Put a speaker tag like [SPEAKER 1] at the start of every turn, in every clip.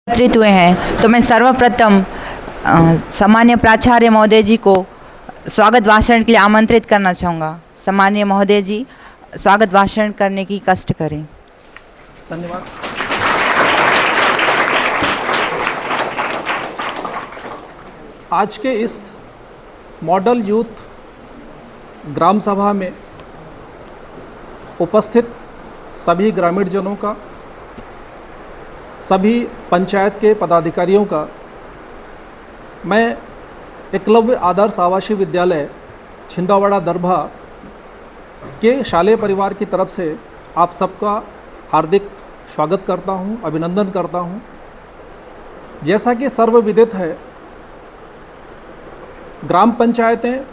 [SPEAKER 1] एकत्रित हुए हैं, तो मैं सर्वप्रथम सम्मान्य प्राचार्य महोदय जी को स्वागत भाषण के लिए आमंत्रित करना चाहूँगा। सम्मान्य महोदय जी स्वागत भाषण करने की कष्ट करें।
[SPEAKER 2] धन्यवाद। आज के इस मॉडल यूथ ग्राम सभा में उपस्थित सभी ग्रामीण जनों का, सभी पंचायत के पदाधिकारियों का मैं एकलव्य आदर्श आवासीय विद्यालय छिंदावाड़ा दरभा के शालेय परिवार की तरफ से आप सबका हार्दिक स्वागत करता हूं, अभिनंदन करता हूं। जैसा कि सर्वविदित है, ग्राम पंचायतें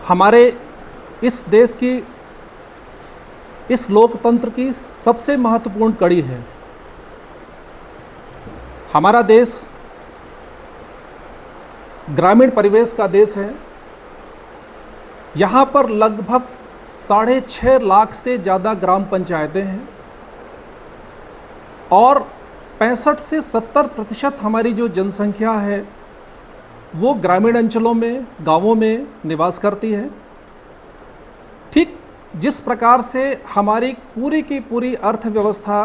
[SPEAKER 2] हमारे इस देश की, इस लोकतंत्र की सबसे महत्वपूर्ण कड़ी है। हमारा देश ग्रामीण परिवेश का देश है। यहाँ पर लगभग 6.5 लाख से ज़्यादा ग्राम पंचायतें हैं और 65 से 70% हमारी जो जनसंख्या है वो ग्रामीण अंचलों में, गांवों में निवास करती है। ठीक जिस प्रकार से हमारी पूरी की पूरी अर्थव्यवस्था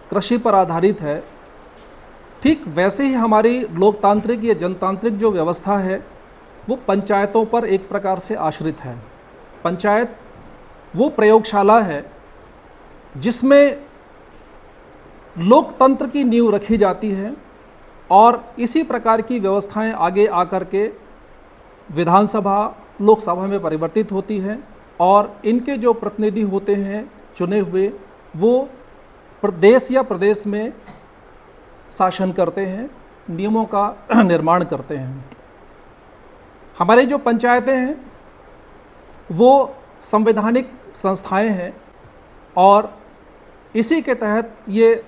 [SPEAKER 2] कृषि पर आधारित है, ठीक वैसे ही हमारी लोकतांत्रिक या जनतांत्रिक जो व्यवस्था है वो पंचायतों पर एक प्रकार से आश्रित है। पंचायत वो प्रयोगशाला है जिसमें लोकतंत्र की नींव रखी जाती है और इसी प्रकार की व्यवस्थाएं आगे आकर के विधानसभा, लोकसभा में परिवर्तित होती हैं और इनके जो प्रतिनिधि होते हैं चुने हुए, वो प्रदेश या प्रदेश में शासन करते हैं, नियमों का निर्माण करते हैं। हमारे जो पंचायतें हैं वो संवैधानिक संस्थाएं हैं और इसी के तहत ये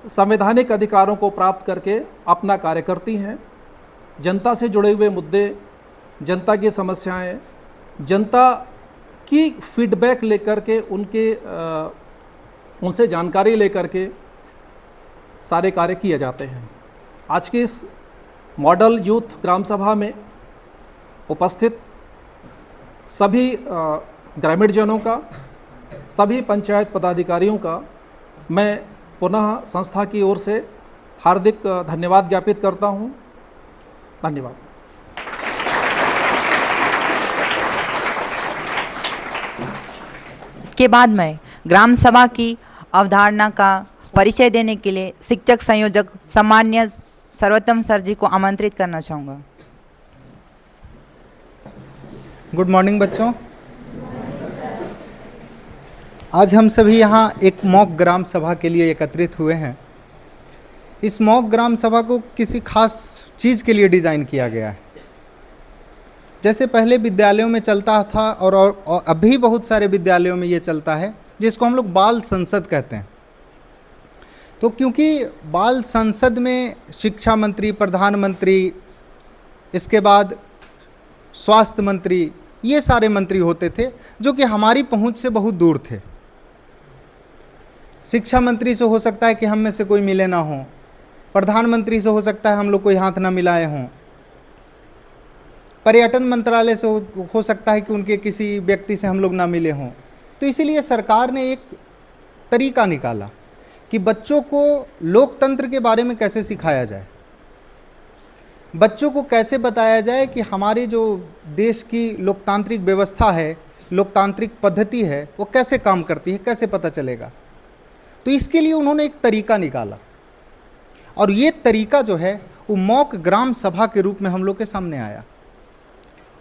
[SPEAKER 2] संवैधानिक अधिकारों को प्राप्त करके अपना कार्य करती हैं। जनता से जुड़े हुए मुद्दे, जनता की समस्याएं, जनता की फीडबैक लेकर के उनसे जानकारी लेकर के सारे कार्य किए जाते हैं। आज की इस मॉडल यूथ ग्राम सभा में उपस्थित सभी ग्रामीण जनों का, सभी पंचायत पदाधिकारियों का मैं पुनः संस्था की ओर से हार्दिक धन्यवाद ज्ञापित करता हूं। धन्यवाद।
[SPEAKER 1] इसके बाद मैं ग्राम सभा की अवधारणा का परिचय देने के लिए शिक्षक संयोजक सम्मान्य सर्वोत्तम सर जी को आमंत्रित करना चाहूँगा।
[SPEAKER 3] गुड मॉर्निंग बच्चों। आज हम सभी यहाँ एक मॉक ग्राम सभा के लिए एकत्रित हुए हैं। इस मॉक ग्राम सभा को किसी खास चीज़ के लिए डिज़ाइन किया गया है। जैसे पहले विद्यालयों में चलता था और अभी बहुत सारे विद्यालयों में ये चलता है, जिसको हम लोग बाल संसद कहते हैं। तो क्योंकि बाल संसद में शिक्षा मंत्री, प्रधानमंत्री, इसके बाद स्वास्थ्य मंत्री, ये सारे मंत्री होते थे जो कि हमारी पहुंच से बहुत दूर थे। शिक्षा मंत्री से हो सकता है कि हम में से कोई मिले ना हो, प्रधानमंत्री से हो सकता है हम लोग कोई हाथ ना मिलाए हों, पर्यटन मंत्रालय से हो सकता है कि उनके किसी व्यक्ति से हम लोग ना मिले हों। तो इसीलिए सरकार ने एक तरीका निकाला कि बच्चों को लोकतंत्र के बारे में कैसे सिखाया जाए, बच्चों को कैसे बताया जाए कि हमारे जो देश की लोकतांत्रिक व्यवस्था है, लोकतांत्रिक पद्धति है, वो कैसे काम करती है, कैसे पता चलेगा। तो इसके लिए उन्होंने एक तरीका निकाला और ये तरीका जो है वो मॉक ग्राम सभा के रूप में हम लोग के सामने आया।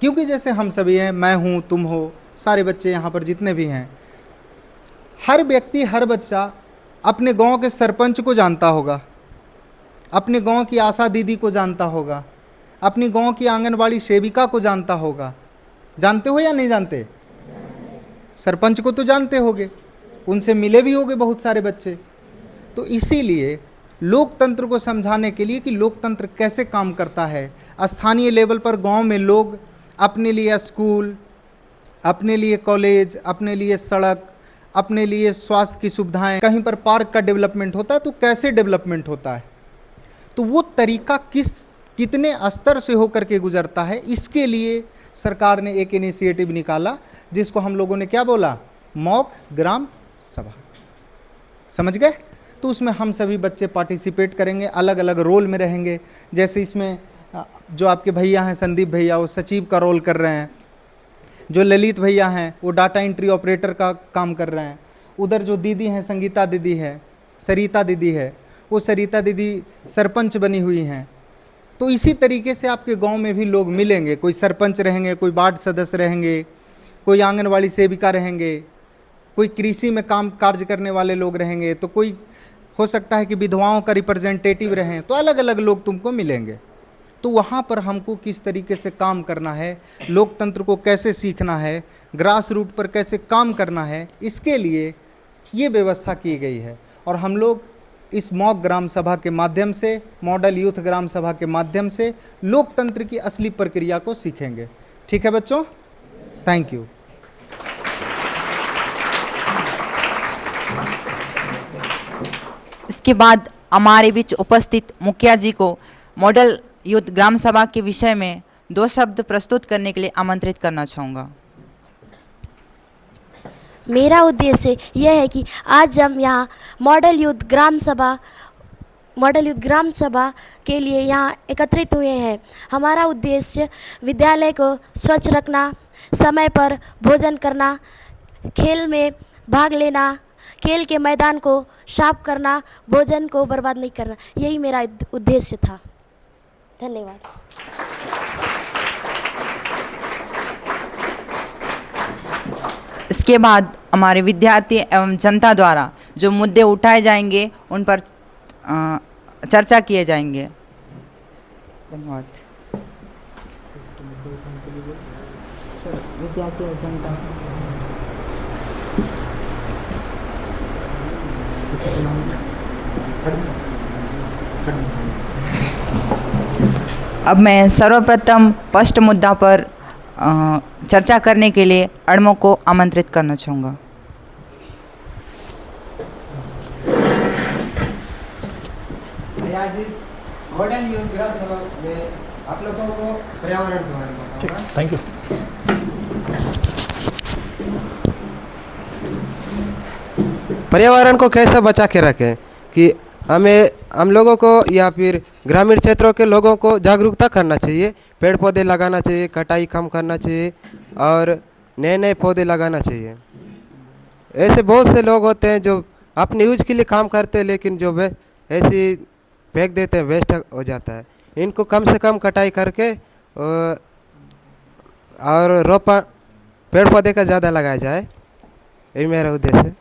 [SPEAKER 3] क्योंकि जैसे हम सभी हैं, मैं हूँ, तुम हो, सारे बच्चे यहाँ पर जितने भी हैं, हर व्यक्ति, हर बच्चा अपने गांव के सरपंच को जानता होगा, अपने गांव की आशा दीदी को जानता होगा, अपनी गांव की आंगनबाड़ी सेविका को जानता होगा। जानते हो या नहीं जानते? सरपंच को तो जानते होगे, उनसे मिले भी होगे बहुत सारे बच्चे। तो इसीलिए लोकतंत्र को समझाने के लिए कि लोकतंत्र कैसे काम करता है, स्थानीय लेवल पर गांव में लोग अपने लिए स्कूल, अपने लिए कॉलेज, अपने लिए सड़क, अपने लिए स्वास्थ्य की सुविधाएं, कहीं पर पार्क का डेवलपमेंट होता है तो कैसे डेवलपमेंट होता है, तो वो तरीका कितने स्तर से होकर के गुजरता है, इसके लिए सरकार ने एक इनिशिएटिव निकाला जिसको हम लोगों ने क्या बोला, मॉक ग्राम सभा। समझ गए? तो उसमें हम सभी बच्चे पार्टिसिपेट करेंगे, अलग अलग रोल में रहेंगे। जैसे इसमें जो आपके भैया हैं संदीप भैया, वो सचिव का रोल कर रहे हैं, जो ललित भैया हैं वो डाटा एंट्री ऑपरेटर का काम कर रहे हैं, उधर जो दीदी हैं संगीता दीदी है, सरिता दीदी है, वो सरिता दीदी सरपंच बनी हुई हैं। तो इसी तरीके से आपके गांव में भी लोग मिलेंगे, कोई सरपंच रहेंगे, कोई वार्ड सदस्य रहेंगे, कोई आंगनवाड़ी सेविका रहेंगे, कोई कृषि में काम कार्य करने वाले लोग रहेंगे, तो कोई हो सकता है कि विधवाओं का रिप्रेजेंटेटिव रहें, तो अलग अलग लोग तुमको मिलेंगे। तो वहाँ पर हमको किस तरीके से काम करना है, लोकतंत्र को कैसे सीखना है, ग्रास रूट पर कैसे काम करना है, इसके लिए ये व्यवस्था की गई है। और हम लोग इस मॉक ग्राम सभा के माध्यम से, मॉडल यूथ ग्राम सभा के माध्यम से लोकतंत्र की असली प्रक्रिया को सीखेंगे। ठीक है बच्चों, थैंक यू।
[SPEAKER 1] इसके बाद हमारे बीच उपस्थित मुखिया जी को मॉडल यूथ ग्राम सभा के विषय में 2 शब्द प्रस्तुत करने के लिए आमंत्रित करना चाहूँगा।
[SPEAKER 4] मेरा उद्देश्य यह है कि आज हम यहाँ मॉडल यूथ ग्राम सभा के लिए यहाँ एकत्रित हुए हैं। हमारा उद्देश्य विद्यालय को स्वच्छ रखना, समय पर भोजन करना, खेल में भाग लेना, खेल के मैदान को साफ करना, भोजन को बर्बाद नहीं करना, यही मेरा उद्देश्य था। धन्यवाद।
[SPEAKER 1] इसके बाद हमारे विद्यार्थी एवं जनता द्वारा जो मुद्दे उठाए जाएंगे उन पर चर्चा किए जाएंगे। धन्यवाद। विद्यार्थी और जनता अब मैं सर्वप्रथम फर्स्ट मुद्दा पर चर्चा करने के लिए अड़मो को आमंत्रित करना चाहूँगा।
[SPEAKER 3] आज इस मॉडल यूथ ग्राम सभा में आप लोगों को पर्यावरण के बारे में बताऊंगा।
[SPEAKER 2] Thank you.
[SPEAKER 5] पर्यावरण को कैसे बचा के रखें कि हम लोगों को या फिर ग्रामीण क्षेत्रों के लोगों को जागरूकता करना चाहिए, पेड़ पौधे लगाना चाहिए, कटाई कम करना चाहिए और नए नए पौधे लगाना चाहिए। ऐसे बहुत से लोग होते हैं जो अपने यूज के लिए काम करते हैं, लेकिन जो वे ऐसी फेंक देते हैं, वेस्ट हो जाता है। इनको कम से कम कटाई करके और रोपण पेड़ पौधे का ज़्यादा लगाया जाए, यही मेरा उद्देश्य है।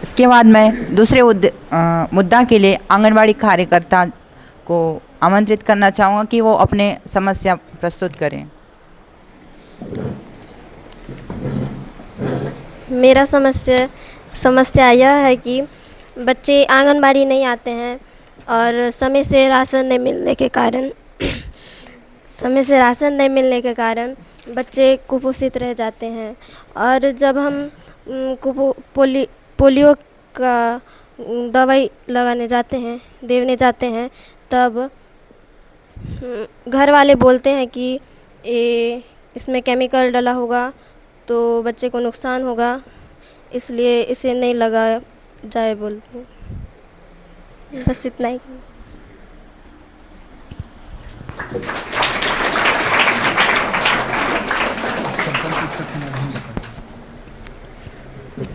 [SPEAKER 1] इसके बाद मैं दूसरे मुद्दा के लिए आंगनवाड़ी कार्यकर्ता को आमंत्रित करना चाहूँगा कि वो अपने समस्या प्रस्तुत करें।
[SPEAKER 6] मेरा समस्या यह है कि बच्चे आंगनबाड़ी नहीं आते हैं और समय से राशन नहीं मिलने के कारण बच्चे कुपोषित रह जाते हैं। और जब हम पोलियो का दवाई देने जाते हैं तब घर वाले बोलते हैं कि इसमें केमिकल डला होगा तो बच्चे को नुकसान होगा, इसलिए इसे नहीं लगाया जाए बोलते हैं। बस इतना ही।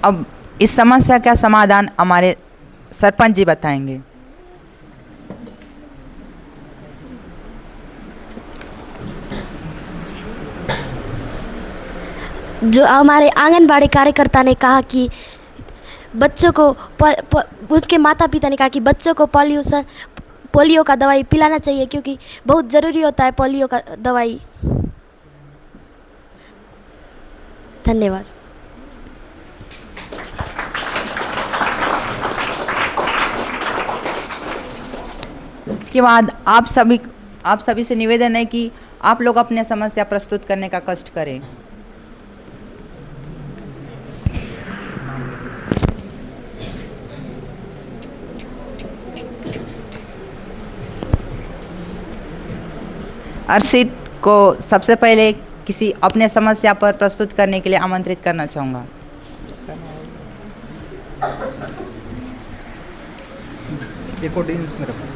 [SPEAKER 1] अब इस समस्या का समाधान हमारे सरपंच जी बताएंगे।
[SPEAKER 4] जो हमारे आंगनबाड़ी कार्यकर्ता ने कहा कि बच्चों को उसके माता पिता ने कहा कि बच्चों को पोलियो का दवाई पिलाना चाहिए क्योंकि बहुत ज़रूरी होता है पोलियो का दवाई। धन्यवाद।
[SPEAKER 1] इसके बाद आप सभी से निवेदन है कि आप लोग अपने समस्या प्रस्तुत करने का कष्ट करें। अर्षित को सबसे पहले किसी अपने समस्या पर प्रस्तुत करने के लिए आमंत्रित करना चाहूँगा।
[SPEAKER 3] एक ऑडियंस में रखो।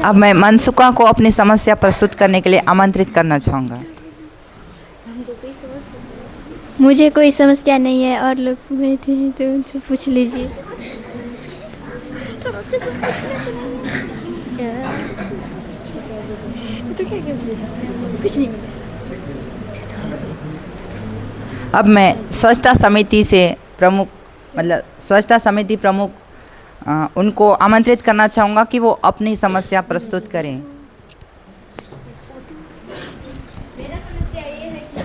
[SPEAKER 1] अब मैं मनसुका को अपनी समस्या प्रस्तुत करने के लिए आमंत्रित करना चाहूँगा।
[SPEAKER 7] मुझे कोई समस्या नहीं है और लोग बैठे हैं तो उनसे पूछ लीजिए। कुछ नहीं।
[SPEAKER 1] अब मैं स्वच्छता समिति प्रमुख उनको आमंत्रित करना चाहूँगा कि वो अपनी समस्या प्रस्तुत करें।
[SPEAKER 8] मेरा समस्या ये है कि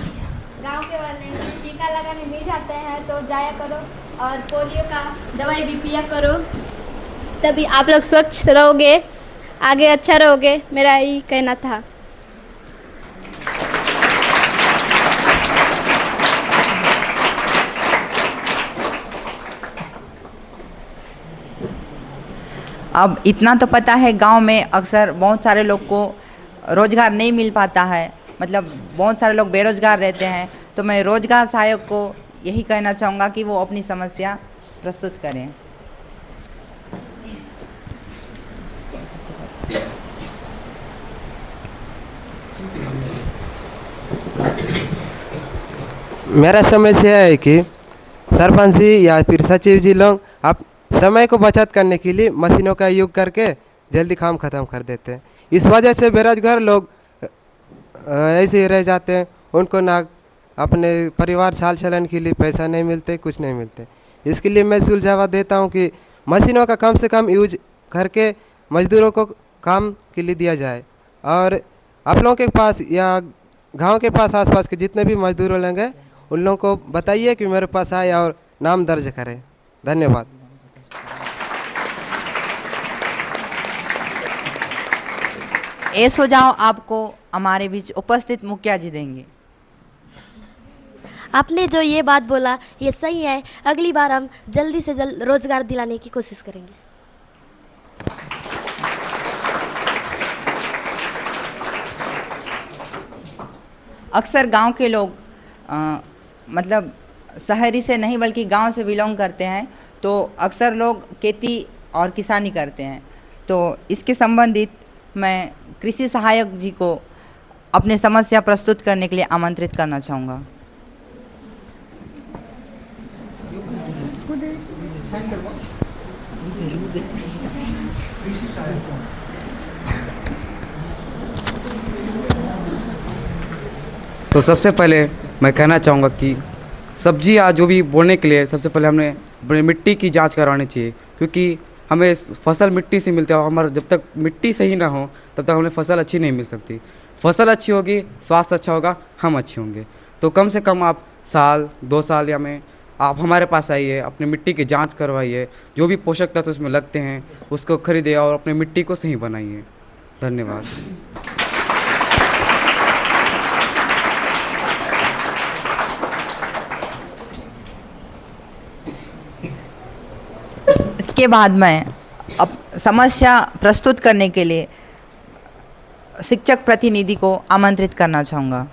[SPEAKER 8] गांव के वाले टीका लगाने नहीं जाते हैं, तो जाया करो और पोलियो का दवाई भी पिया करो, तभी आप लोग स्वच्छ रहोगे, आगे अच्छा रहोगे। मेरा यही कहना था।
[SPEAKER 1] अब इतना तो पता है, गांव में अक्सर बहुत सारे लोग को रोज़गार नहीं मिल पाता है, मतलब बहुत सारे लोग बेरोज़गार रहते हैं। तो मैं रोज़गार सहायक को यही कहना चाहूँगा कि वो अपनी समस्या प्रस्तुत करें।
[SPEAKER 5] मेरा समस्या है कि सरपंच जी या फिर सचिव जी लोग आप समय को बचत करने के लिए मशीनों का उपयोग करके जल्दी काम ख़त्म कर देते हैं। इस वजह से बेरोजगार लोग ऐसे ही रह जाते हैं, उनको ना अपने परिवार चाल चलन के लिए पैसा नहीं मिलते, कुछ नहीं मिलते। इसके लिए मैं सुझाव देता हूँ कि मशीनों का कम से कम यूज करके मजदूरों को काम के लिए दिया जाए। और आप लोगों के पास या गांव के पास आसपास के जितने भी मजदूर लेंगे उन लोगों को बताइए कि मेरे पास आए और नाम दर्ज करें। धन्यवाद।
[SPEAKER 1] ये सुझाव आपको हमारे बीच उपस्थित मुखिया जी देंगे।
[SPEAKER 4] आपने जो ये बात बोला ये सही है। अगली बार हम जल्दी से जल्द रोजगार दिलाने की कोशिश करेंगे।
[SPEAKER 1] अक्सर गांव के लोग मतलब शहरी से नहीं बल्कि गांव से बिलोंग करते हैं, तो अक्सर लोग खेती और किसानी करते हैं। तो इसके संबंधित मैं कृषि सहायक जी को अपने समस्या प्रस्तुत करने के लिए आमंत्रित करना चाहूँगा।
[SPEAKER 9] तो सबसे पहले मैं कहना चाहूँगा कि सब्जी या जो भी बोने के लिए सबसे पहले हमें मिट्टी की जांच करवानी चाहिए, क्योंकि हमें फसल मिट्टी से मिलती है और हमारा जब तक मिट्टी सही ना हो तब तक हमें फसल अच्छी नहीं मिल सकती। फसल अच्छी होगी, स्वास्थ्य अच्छा होगा, हम अच्छे होंगे। तो कम से कम आप साल 2 साल या में आप हमारे पास आइए, अपनी मिट्टी की जांच करवाइए, जो भी पोषक तत्व उसमें लगते हैं उसको खरीदिए और अपनी मिट्टी को सही बनाइए। धन्यवाद।
[SPEAKER 1] इसके बाद मैं अब समस्या प्रस्तुत करने के लिए शिक्षक प्रतिनिधि को आमंत्रित करना चाहूँगा।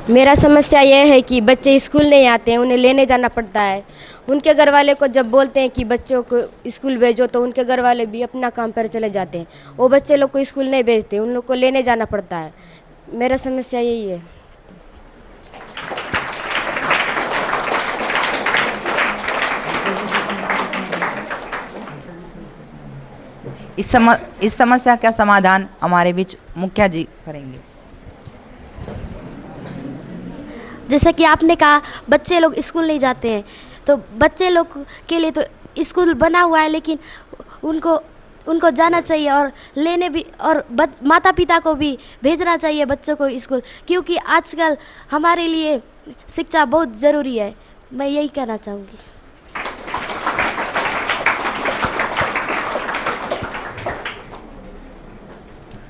[SPEAKER 6] मेरा समस्या यह है कि बच्चे स्कूल नहीं आते हैं, उन्हें लेने जाना पड़ता है। उनके घर वाले को जब बोलते हैं कि बच्चों को स्कूल भेजो तो उनके घर वाले भी अपना काम पर चले जाते हैं। वो बच्चे लोग को स्कूल नहीं भेजते, उन लोग को लेने जाना पड़ता है। मेरा समस्या यही है।
[SPEAKER 1] इस समस्या का समाधान हमारे बीच मुखिया जी करेंगे।
[SPEAKER 4] जैसे कि आपने कहा बच्चे लोग स्कूल नहीं जाते हैं, तो बच्चे लोग के लिए तो स्कूल बना हुआ है, लेकिन उनको जाना चाहिए और लेने भी, और माता पिता को भी भेजना चाहिए बच्चों को स्कूल, क्योंकि आजकल हमारे लिए शिक्षा बहुत ज़रूरी है। मैं यही कहना चाहूँगी।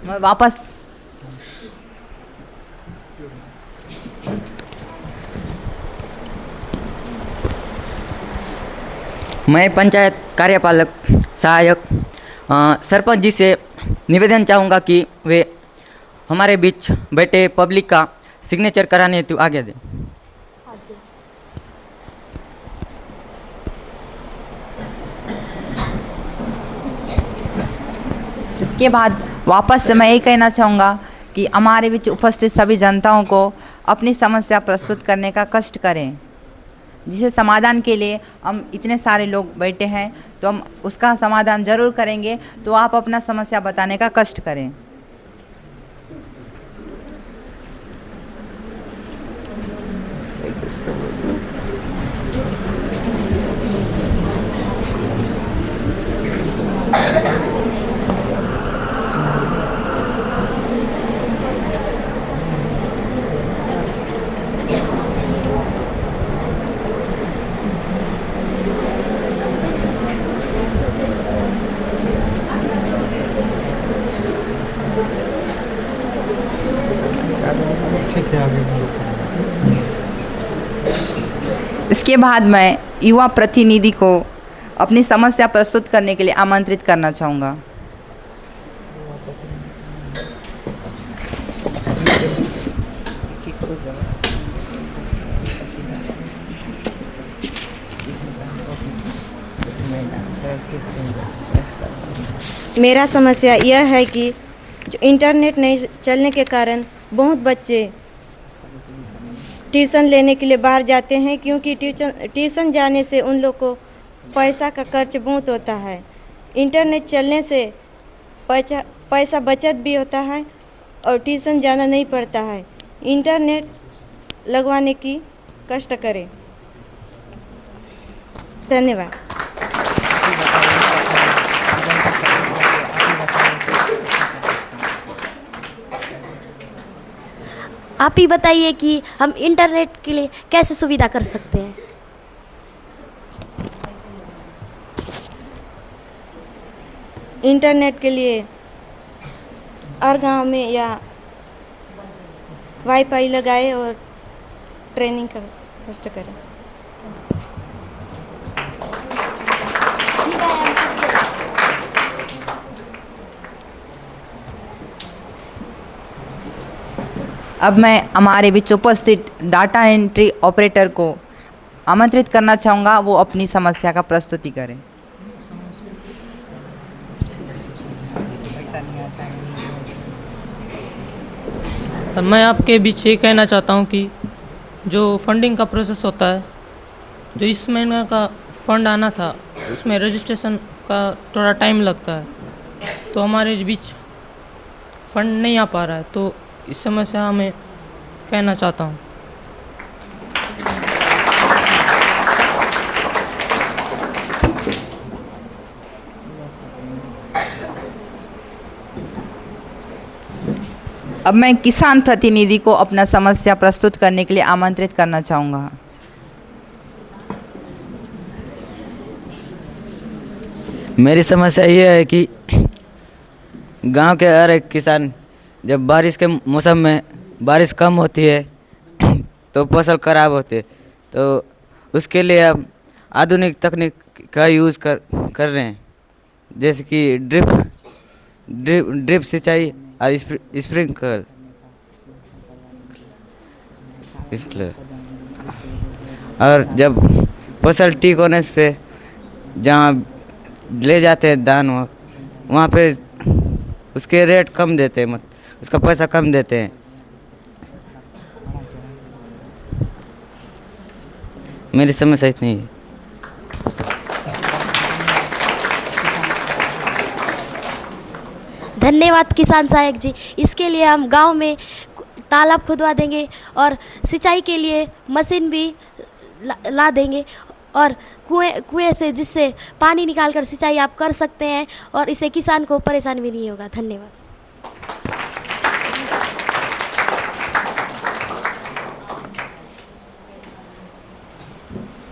[SPEAKER 1] मैं वापस मैं पंचायत कार्यपालक सहायक सरपंच जी से निवेदन चाहूँगा कि वे हमारे बीच बैठे पब्लिक का सिग्नेचर कराने हेतु आगे दें। इसके बाद वापस से मैं यही कहना चाहूँगा कि हमारे बीच उपस्थित सभी जनताओं को अपनी समस्या प्रस्तुत करने का कष्ट करें, जिसे समाधान के लिए हम इतने सारे लोग बैठे हैं, तो हम उसका समाधान ज़रूर करेंगे। तो आप अपना समस्या बताने का कष्ट करें।
[SPEAKER 3] ठीक है, आगे
[SPEAKER 1] इसके बाद मैं युवा प्रतिनिधि को अपनी समस्या प्रस्तुत करने के लिए आमंत्रित करना चाहूँगा।
[SPEAKER 6] मेरा समस्या यह है कि जो इंटरनेट नहीं चलने के कारण बहुत बच्चे ट्यूशन लेने के लिए बाहर जाते हैं, क्योंकि ट्यूशन जाने से उन लोग को पैसा का खर्च बहुत होता है। इंटरनेट चलने से पैसा बचत भी होता है और ट्यूशन जाना नहीं पड़ता है। इंटरनेट लगवाने की कष्ट करें। धन्यवाद।
[SPEAKER 4] आप ही बताइए कि हम इंटरनेट के लिए कैसे सुविधा कर सकते हैं।
[SPEAKER 6] इंटरनेट के लिए हर गांव में या वाईफाई लगाए और ट्रेनिंग कर कष्ट करें।
[SPEAKER 1] अब मैं हमारे बीच उपस्थित डाटा एंट्री ऑपरेटर को आमंत्रित करना चाहूँगा, वो अपनी समस्या का प्रस्तुति करें।
[SPEAKER 10] मैं आपके बीच ये कहना चाहता हूँ कि जो फंडिंग का प्रोसेस होता है, जो इस महीने का फंड आना था उसमें रजिस्ट्रेशन का थोड़ा टाइम लगता है, तो हमारे बीच फंड नहीं आ पा रहा है। तो इस समस्या में कहना चाहता हूँ।
[SPEAKER 1] अब मैं किसान प्रतिनिधि को अपना समस्या प्रस्तुत करने के लिए आमंत्रित करना चाहूँगा।
[SPEAKER 11] मेरी समस्या ये है कि गांव के हर एक किसान जब बारिश के मौसम में बारिश कम होती है तो फसल खराब होती है, तो उसके लिए अब आधुनिक तकनीक का यूज़ कर रहे हैं, जैसे कि ड्रिप सिंचाई और स्प्रिंकलर। और जब फसल ठीक होने पे जहाँ ले जाते हैं धान, वहाँ पे उसके रेट कम देते हैं, उसका पैसा कम देते हैं। मेरी समस्या इतनी है।
[SPEAKER 4] धन्यवाद किसान सहायक जी। इसके लिए हम गांव में तालाब खुदवा देंगे और सिंचाई के लिए मशीन भी ला देंगे और कुएं से जिससे पानी निकालकर सिंचाई आप कर सकते हैं और इससे किसान को परेशानी भी नहीं होगा। धन्यवाद।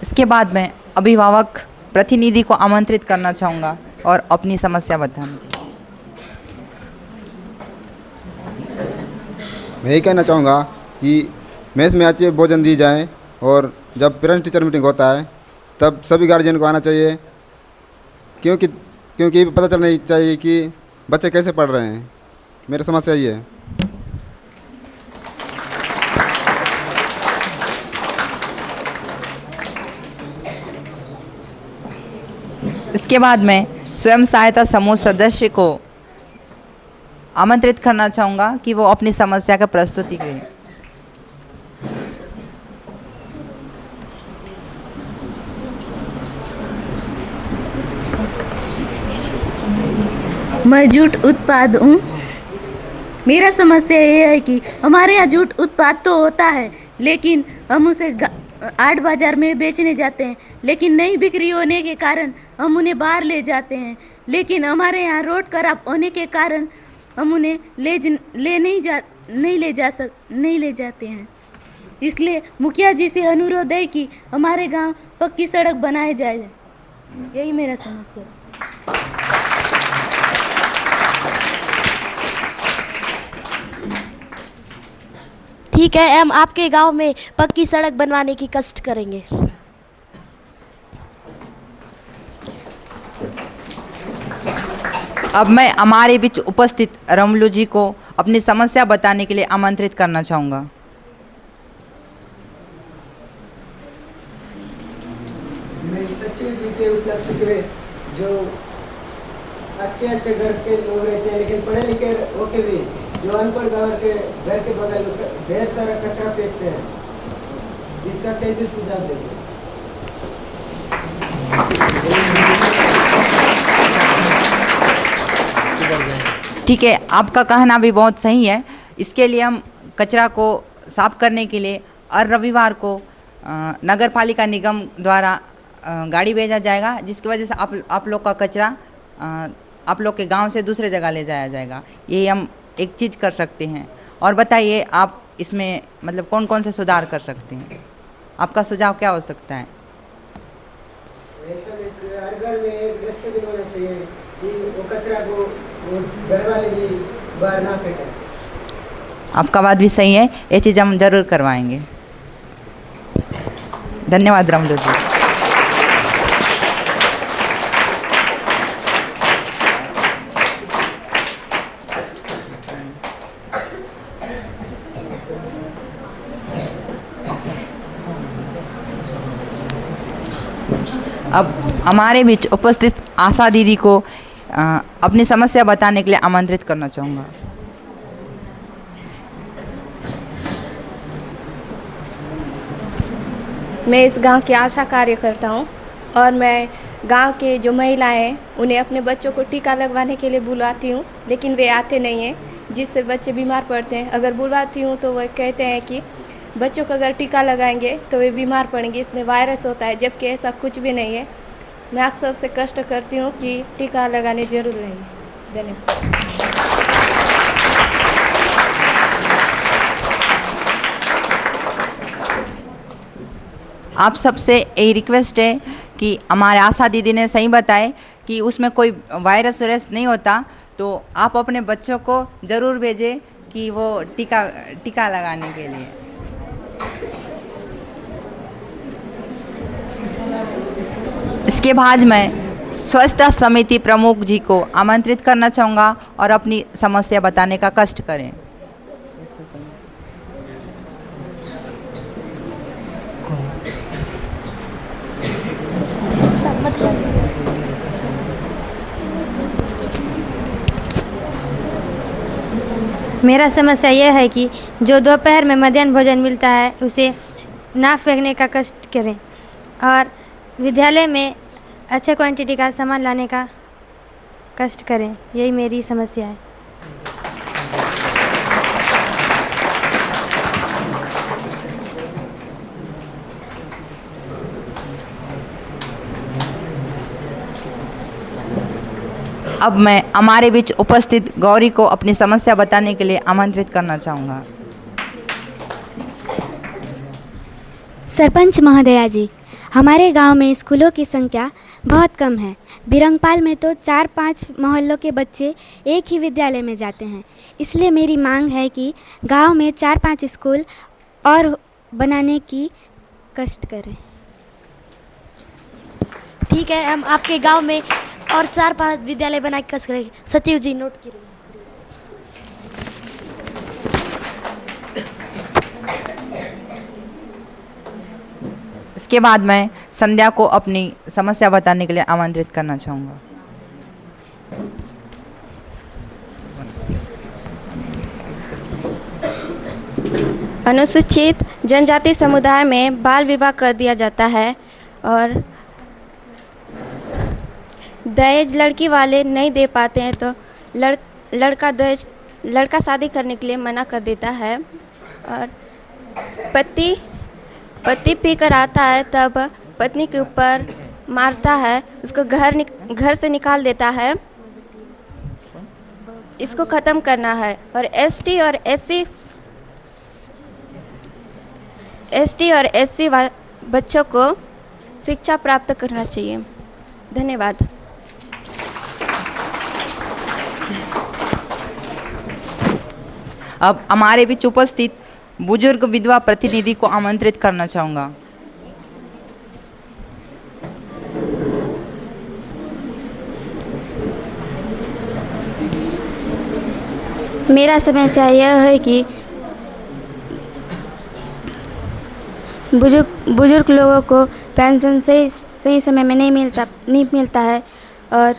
[SPEAKER 1] इसके बाद मैं अभिभावक प्रतिनिधि को आमंत्रित करना चाहूँगा और अपनी समस्या बताने।
[SPEAKER 12] मैं यही कहना चाहूँगा कि मेस में अच्छे भोजन दी जाए और जब पेरेंट्स टीचर मीटिंग होता है तब सभी गार्जियन को आना चाहिए, क्योंकि पता चलना चाहिए कि बच्चे कैसे पढ़ रहे हैं। मेरी समस्या ये है।
[SPEAKER 1] इसके बाद मैं स्वयं सहायता समूह सदस्य को आमंत्रित करना चाहूँगा कि वो अपनी समस्या का प्रस्तुति करें।
[SPEAKER 13] मैं जूट उत्पाद हूँ। मेरा समस्या ये है कि हमारे यहाँ जूट उत्पाद तो होता है, लेकिन हम उसे आड़ बाज़ार में बेचने जाते हैं, लेकिन नहीं बिक्री होने के कारण हम उन्हें बाहर ले जाते हैं। लेकिन हमारे यहाँ रोड खराब होने के कारण हम उन्हें नहीं ले जाते हैं। इसलिए मुखिया जी से अनुरोध है कि हमारे गांव पक्की सड़क बनाए जाए। यही मेरा समस्या है।
[SPEAKER 4] ठीक है, हम आपके गांव में पक्की सड़क बनवाने की कष्ट करेंगे।
[SPEAKER 1] अब मैं हमारे बीच उपस्थित रमलू जी को अपनी समस्या बताने के लिए आमंत्रित करना चाहूँगा।
[SPEAKER 14] मैं सचिव जी के उपलब्धि पे जो अच्छे घर के लोग रहते हैं, लेकिन पढ़े लिखे होके भी जो अनपढ़ घर के बगल में ढेर सारा कचरा फेंकते हैं, जिसका कैसे सुझाव देंगे?
[SPEAKER 1] ठीक है, आपका कहना भी बहुत सही है। इसके लिए हम कचरा को साफ करने के लिए हर रविवार को नगर पालिका निगम द्वारा गाड़ी भेजा जाएगा, जिसकी वजह से आप लोग का कचरा आप लोग के गांव से दूसरे जगह ले जाया जाएगा। यही हम एक चीज़ कर सकते हैं। और बताइए, आप इसमें मतलब कौन कौन से सुधार कर सकते हैं? आपका सुझाव क्या हो सकता है?
[SPEAKER 14] हर घर में एक डस्टबिन होना चाहिए कि वो कचरा को घर वाले भी बाहर ना फेंकें।
[SPEAKER 1] आपका बात भी सही है, ये चीज़ हम ज़रूर करवाएंगे। धन्यवाद रामदू जी। अब हमारे बीच उपस्थित आशा दीदी को अपनी समस्या बताने के लिए आमंत्रित करना चाहूँगा।
[SPEAKER 8] मैं इस गांव की आशा कार्यकर्ता हूं और मैं गांव के जो महिलाएं हैं उन्हें अपने बच्चों को टीका लगवाने के लिए बुलाती हूं, लेकिन वे आते नहीं हैं, जिससे बच्चे बीमार पड़ते हैं। अगर बुलाती हूं तो वह कहते हैं कि बच्चों को अगर टीका लगाएंगे तो वे बीमार पड़ेंगे, इसमें वायरस होता है, जबकि ऐसा कुछ भी नहीं है। मैं आप सबसे कष्ट करती हूँ कि टीका लगाने जरूर रहेंगे। धन्यवाद।
[SPEAKER 1] आप सबसे यही रिक्वेस्ट है कि हमारे आशा दीदी ने सही बताए कि उसमें कोई वायरस नहीं होता, तो आप अपने बच्चों को ज़रूर भेजें कि वो टीका लगाने के लिए। इसके बाद मैं स्वच्छता समिति प्रमुख जी को आमंत्रित करना चाहूँगा और अपनी समस्या बताने का कष्ट करें।
[SPEAKER 15] मेरा समस्या यह है कि जो दोपहर में मध्याह्न भोजन मिलता है उसे ना फेंकने का कष्ट करें और विद्यालय में अच्छे क्वांटिटी का सामान लाने का कष्ट करें। यही मेरी समस्या है।
[SPEAKER 1] अब मैं हमारे बीच उपस्थित गौरी को अपनी समस्या बताने के लिए आमंत्रित करना चाहूँगा।
[SPEAKER 15] सरपंच महोदया जी, हमारे गांव में स्कूलों की संख्या बहुत कम है। बिरंगपाल में तो 4-5 मोहल्लों के बच्चे एक ही विद्यालय में जाते हैं। इसलिए मेरी मांग है कि गांव में 4-5 स्कूल और बनाने की कष्ट करें।
[SPEAKER 4] ठीक है, हम आपके गांव में और 4-5 विद्यालय बना के कष्ट करेंगे। सचिव जी नोट करिए।
[SPEAKER 1] इसके बाद मैं संध्या को अपनी समस्या बताने के लिए आमंत्रित करना चाहूँगा।
[SPEAKER 6] अनुसूचित जनजाति समुदाय में बाल विवाह कर दिया जाता है और दहेज लड़की वाले नहीं दे पाते हैं तो लड़का शादी करने के लिए मना कर देता है। और पति पी कर आता है तब पत्नी के ऊपर मारता है, उसको घर से निकाल देता है। इसको ख़त्म करना है और एसटी और एससी बच्चों को शिक्षा प्राप्त करना चाहिए। धन्यवाद।
[SPEAKER 1] अब हमारे बीच उपस्थित बुजुर्ग विधवा प्रतिनिधि को आमंत्रित करना चाहूँगा।
[SPEAKER 15] मेरा समस्या यह है कि बुजुर्ग लोगों को पेंशन सही समय में नहीं मिलता है और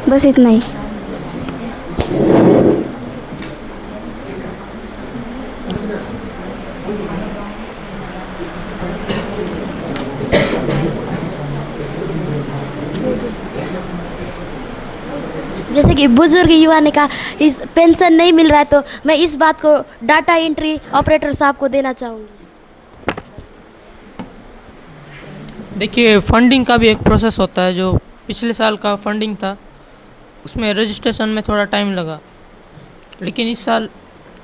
[SPEAKER 15] बस इतना ही।
[SPEAKER 4] जैसे कि बुजुर्ग युवा ने कहा इस पेंशन नहीं मिल रहा है, तो मैं इस बात को डाटा एंट्री ऑपरेटर साहब को देना चाहूँगी।
[SPEAKER 10] देखिए, फंडिंग का भी एक प्रोसेस होता है। जो पिछले साल का फंडिंग था उसमें रजिस्ट्रेशन में थोड़ा टाइम लगा, लेकिन इस साल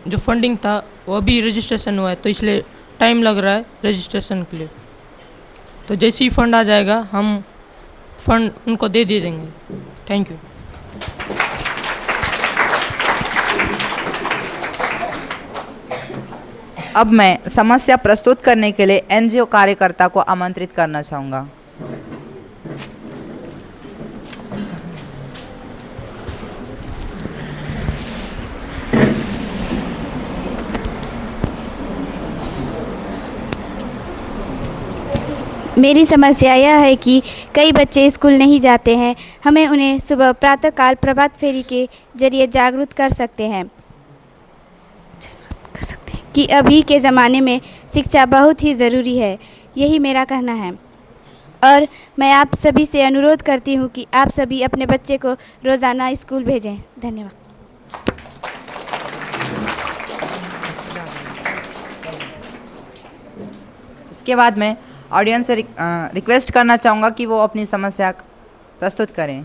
[SPEAKER 10] जो फंडिंग था वो अभी रजिस्ट्रेशन हुआ है, तो इसलिए टाइम लग रहा है रजिस्ट्रेशन के लिए। तो जैसे ही फंड आ जाएगा हम फंड उनको दे देंगे। Thank you.
[SPEAKER 1] अब मैं समस्या प्रस्तुत करने के लिए एनजीओ कार्यकर्ता को आमंत्रित करना चाहूँगा।
[SPEAKER 15] मेरी समस्या यह है कि कई बच्चे स्कूल नहीं जाते हैं। हमें उन्हें सुबह प्रातःकाल प्रभात फेरी के जरिए जागरूक कर सकते हैं कि अभी के ज़माने में शिक्षा बहुत ही ज़रूरी है। यही मेरा कहना है और मैं आप सभी से अनुरोध करती हूँ कि आप सभी अपने बच्चे को रोज़ाना स्कूल भेजें। धन्यवाद।
[SPEAKER 1] इसके बाद मैं ऑडियंस से रिक्वेस्ट करना चाहूँगा कि वो अपनी समस्या प्रस्तुत करें।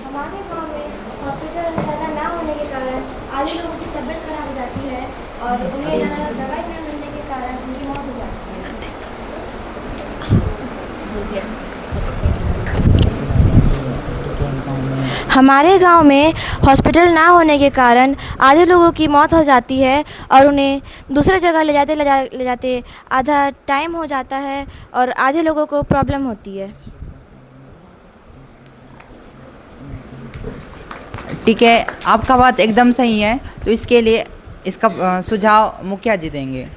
[SPEAKER 4] हमारे गांव में हॉस्पिटल ज़्यादा ना होने के कारण आधे लोगों की तबीयत खराब हो जाती है और उन्हें ज़्यादा दवाई न मिलने के कारण उनकी मौत हो जाती है। हमारे गांव में हॉस्पिटल ना होने के कारण आधे लोगों की मौत हो जाती है और उन्हें दूसरे जगह ले जाते आधा टाइम हो जाता है और आधे लोगों को प्रॉब्लम होती है।
[SPEAKER 1] ठीक है, आपका बात एकदम सही है, तो इसके लिए इसका सुझाव मुखिया जी देंगे।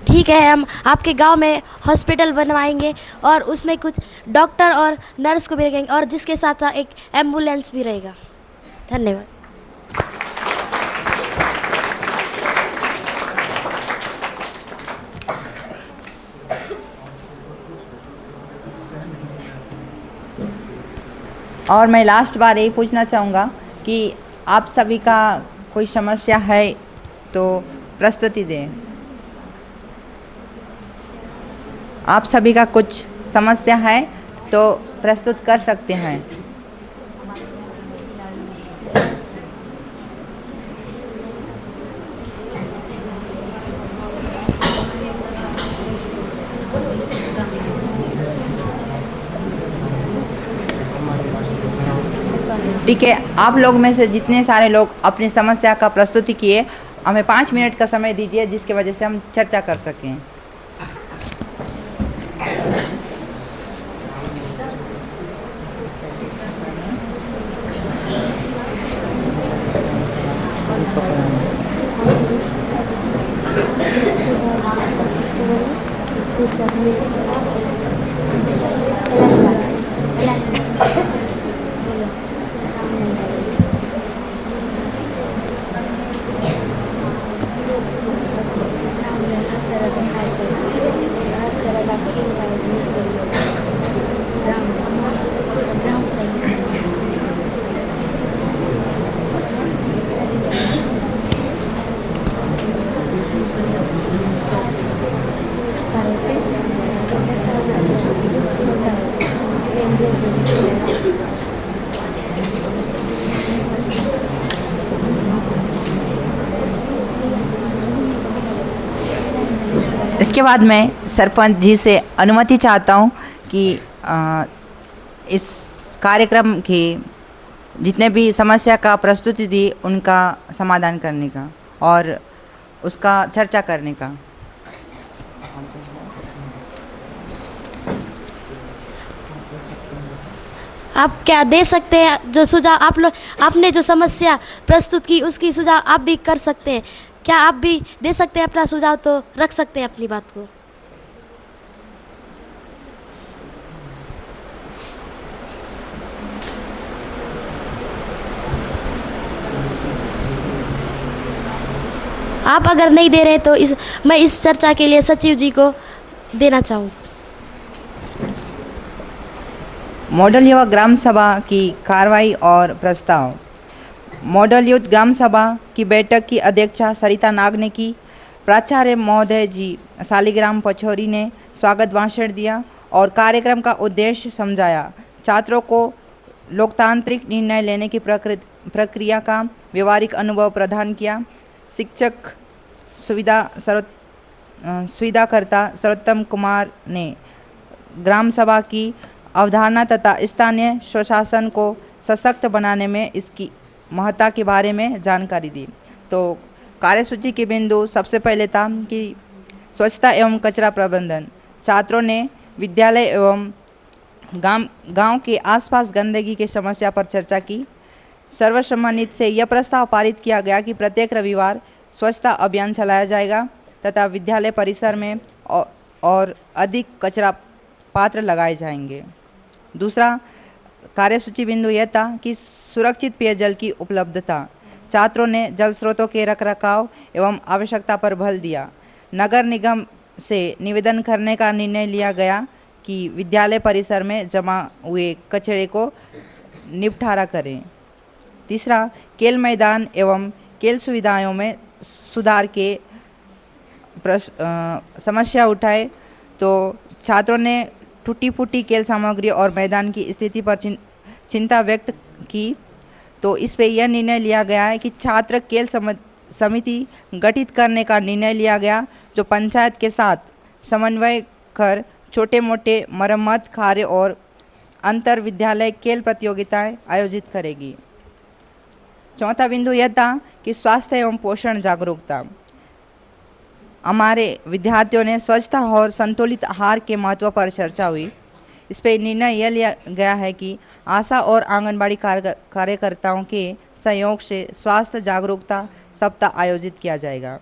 [SPEAKER 4] ठीक है, हम आपके गांव में हॉस्पिटल बनवाएंगे और उसमें कुछ डॉक्टर और नर्स को भी रखेंगे और जिसके साथ साथ एक एम्बुलेंस भी रहेगा। धन्यवाद।
[SPEAKER 1] और मैं लास्ट बार यही पूछना चाहूँगा कि आप सभी का कोई समस्या है तो प्रस्तुति दें। आप सभी का कुछ समस्या है तो प्रस्तुत कर सकते हैं। ठीक है, आप लोग में से जितने सारे लोग अपनी समस्या का प्रस्तुति किए, हमें 5 मिनट का समय दीजिए जिसकी वजह से हम चर्चा कर सकें। इसके बाद मैं सरपंच जी से अनुमति चाहता हूं कि इस कार्यक्रम के जितने भी समस्या का प्रस्तुति दी उनका समाधान करने का और उसका चर्चा करने का।
[SPEAKER 4] आप क्या दे सकते हैं जो सुझाव आप लोग आपने जो समस्या प्रस्तुत की उसकी सुझाव आप भी कर सकते हैं। क्या आप भी दे सकते हैं अपना सुझाव, तो रख सकते हैं अपनी बात को। आप अगर नहीं दे रहे तो मैं इस चर्चा के लिए सचिव जी को देना चाहूँ।
[SPEAKER 1] मॉडल युवा ग्राम सभा की कार्रवाई और प्रस्ताव। मॉडल यूथ ग्राम सभा की बैठक की अध्यक्षता सरिता नाग ने की। प्राचार्य महोदय जी शालिग्राम पचौरी ने स्वागत भाषण दिया और कार्यक्रम का उद्देश्य समझाया। छात्रों को लोकतांत्रिक निर्णय लेने की प्रक्रिया का व्यवहारिक अनुभव प्रदान किया। शिक्षक सुविधाकर्ता सर्वोत्तम कुमार ने ग्राम सभा की अवधारणा तथा स्थानीय स्वशासन को सशक्त बनाने में इसकी महत्ता के बारे में जानकारी दी। तो कार्यसूची के बिंदु सबसे पहले था कि स्वच्छता एवं कचरा प्रबंधन। छात्रों ने विद्यालय एवं गांव के आसपास गंदगी की समस्या पर चर्चा की। सर्वसम्मति से यह प्रस्ताव पारित किया गया कि प्रत्येक रविवार स्वच्छता अभियान चलाया जाएगा तथा विद्यालय परिसर में और अधिक कचरा पात्र लगाए जाएंगे। दूसरा कार्यसूची बिंदु यह था कि सुरक्षित पेयजल की उपलब्धता। छात्रों ने जल स्रोतों के रखरखाव एवं आवश्यकता पर बल दिया। नगर निगम से निवेदन करने का निर्णय लिया गया कि विद्यालय परिसर में जमा हुए कचरे को निपटारा करें। तीसरा खेल मैदान एवं खेल सुविधाओं में सुधार के समस्या उठाए। तो छात्रों ने टूटी फूटी खेल सामग्री और मैदान की स्थिति पर चिंता व्यक्त की। तो इस पे यह निर्णय लिया गया है कि छात्र खेल समिति गठित करने का निर्णय लिया गया जो पंचायत के साथ समन्वय कर छोटे मोटे मरम्मत कार्य और अंतर विद्यालय खेल प्रतियोगिताएं आयोजित करेगी। चौथा बिंदु यह था कि स्वास्थ्य एवं पोषण जागरूकता। हमारे विद्यार्थियों ने स्वच्छता और संतुलित आहार के महत्व पर चर्चा हुई। इस पर निर्णय यह लिया गया है कि आशा और आंगनबाड़ी कार्यकर्ताओं के सहयोग से स्वास्थ्य जागरूकता सप्ताह आयोजित किया जाएगा।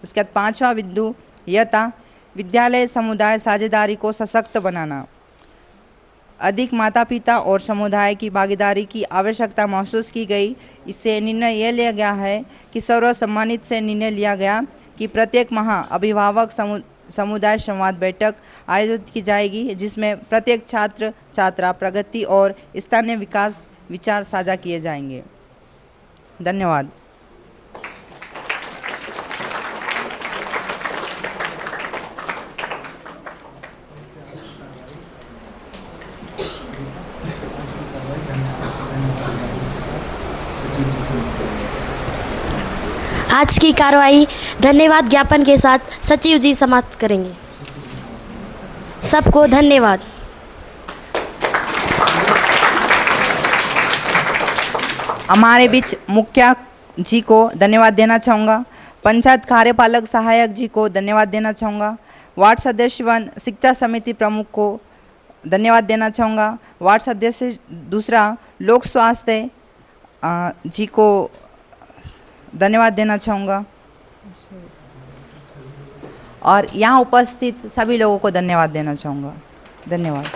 [SPEAKER 1] उसके बाद पांचवा बिंदु यह था विद्यालय समुदाय साझेदारी को सशक्त बनाना। अधिक माता पिता और समुदाय की भागीदारी की आवश्यकता महसूस की गई। इससे निर्णय यह लिया गया है कि सर्वसम्मति से निर्णय लिया गया कि प्रत्येक माह अभिभावक समुदाय संवाद बैठक आयोजित की जाएगी जिसमें प्रत्येक छात्र छात्रा प्रगति और स्थानीय विकास विचार साझा किए जाएंगे। धन्यवाद।
[SPEAKER 4] आज की कार्रवाई धन्यवाद ज्ञापन के साथ सचिव जी समाप्त करेंगे। सबको धन्यवाद।
[SPEAKER 1] हमारे बीच मुखिया जी को धन्यवाद देना चाहूँगा, पंचायत कार्यपालक सहायक जी को धन्यवाद देना चाहूँगा, वार्ड सदस्य वन शिक्षा समिति प्रमुख को धन्यवाद देना चाहूँगा, वार्ड सदस्य दूसरा लोक स्वास्थ्य जी को धन्यवाद देना चाहूँगा और यहाँ उपस्थित सभी लोगों को धन्यवाद देना चाहूँगा। धन्यवाद।